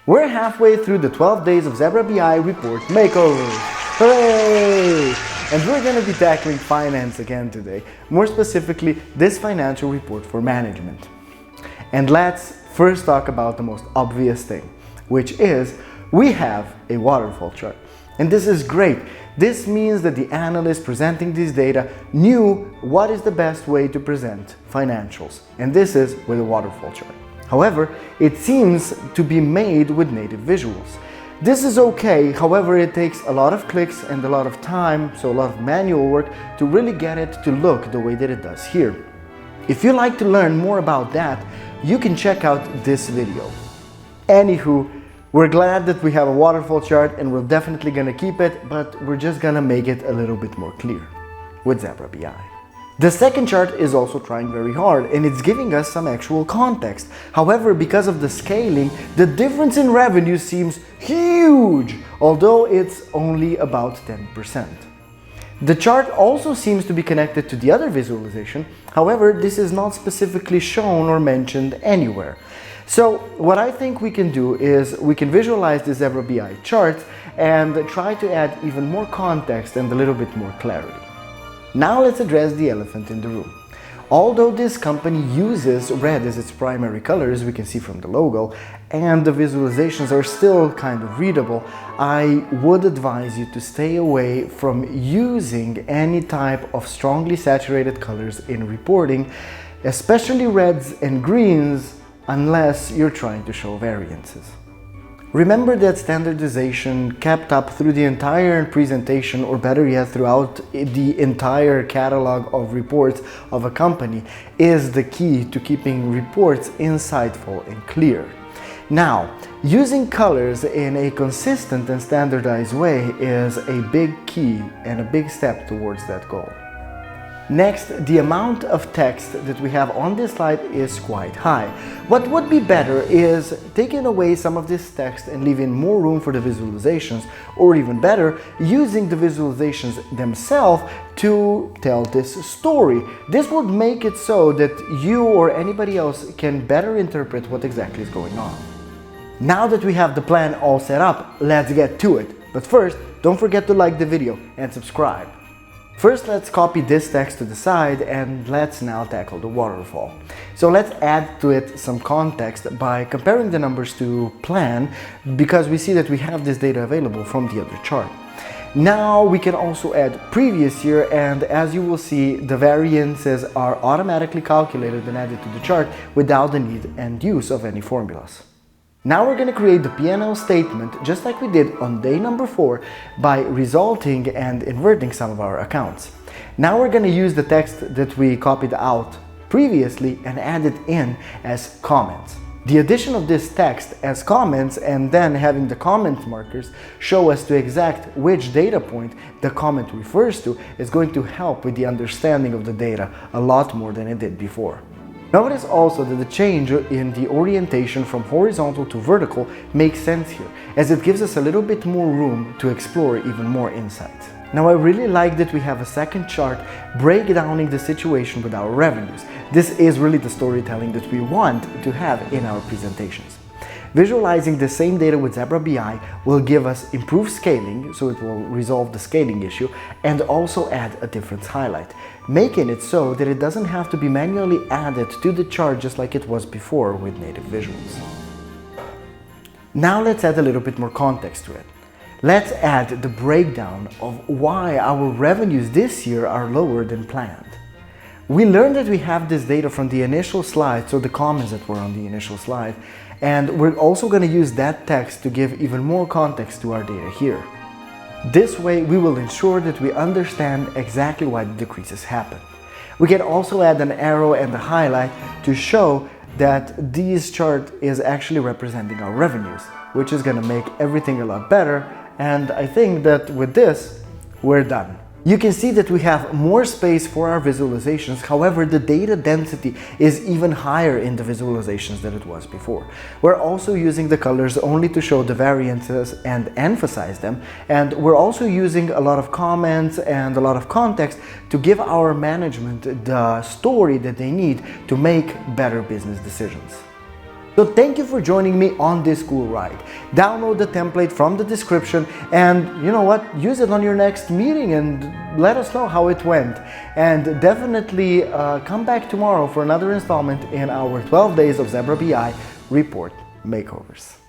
We're halfway through the 12 days of Zebra BI report makeover. Hooray! And we're going to be tackling finance again today, more specifically this financial report for management. And let's first talk about the most obvious thing, which is we have a waterfall chart. And this is great. This means that the analyst presenting this data knew what is the best way to present financials. And this is with a waterfall chart. However, it seems to be made with native visuals. This is okay, however, it takes a lot of clicks and a lot of time, so a lot of manual work to really get it to look the way that it does here. If you'd like to learn more about that, you can check out this video. Anywho, we're glad that we have a waterfall chart and we're definitely gonna keep it, but we're just gonna make it a little bit more clear with Zebra BI. The second chart is also trying very hard and it's giving us some actual context. However, because of the scaling, the difference in revenue seems huge, although it's only about 10%. The chart also seems to be connected to the other visualization. However, this is not specifically shown or mentioned anywhere. So what I think we can do is we can visualize the Zebra BI chart and try to add even more context and a little bit more clarity. Now let's address the elephant in the room. Although this company uses red as its primary color, as we can see from the logo, and the visualizations are still kind of readable, I would advise you to stay away from using any type of strongly saturated colors in reporting, especially reds and greens, unless you're trying to show variances. Remember that standardization kept up through the entire presentation, or better yet, throughout the entire catalog of reports of a company is the key to keeping reports insightful and clear. Now, using colors in a consistent and standardized way is a big key and a big step towards that goal. Next, the amount of text that we have on this slide is quite high. What would be better is taking away some of this text and leaving more room for the visualizations, or even better, using the visualizations themselves to tell this story. This would make it so that you or anybody else can better interpret what exactly is going on. Now that we have the plan all set up, let's get to it. But first, don't forget to like the video and subscribe. First, let's copy this text to the side and let's now tackle the waterfall. So let's add to it some context by comparing the numbers to plan, because we see that we have this data available from the other chart. Now we can also add previous year, and as you will see, the variances are automatically calculated and added to the chart without the need and use of any formulas. Now we're going to create the P&L statement just like we did on day number 4 by resulting and inverting some of our accounts. Now we're going to use the text that we copied out previously and add it in as comments. The addition of this text as comments and then having the comment markers show us to exact which data point the comment refers to is going to help with the understanding of the data a lot more than it did before. Notice also that the change in the orientation from horizontal to vertical makes sense here, as it gives us a little bit more room to explore even more insights. Now, I really like that we have a second chart breakdowning the situation with our revenues. This is really the storytelling that we want to have in our presentations. Visualizing the same data with Zebra BI will give us improved scaling, so it will resolve the scaling issue, and also add a difference highlight, making it so that it doesn't have to be manually added to the chart just like it was before with native visuals. Now let's add a little bit more context to it. Let's add the breakdown of why our revenues this year are lower than planned. We learned that we have this data from the initial slide, so the comments that were on the initial slide, and we're also going to use that text to give even more context to our data here. This way we will ensure that we understand exactly why the decreases happen. We can also add an arrow and a highlight to show that this chart is actually representing our revenues, which is going to make everything a lot better, and I think that with this, we're done. You can see that we have more space for our visualizations, however the data density is even higher in the visualizations than it was before. We're also using the colors only to show the variances and emphasize them, and we're also using a lot of comments and a lot of context to give our management the story that they need to make better business decisions. So thank you for joining me on this cool ride. Download the template from the description and you know what, use it on your next meeting and let us know how it went. And definitely come back tomorrow for another installment in our 12 Days of Zebra BI Report Makeovers.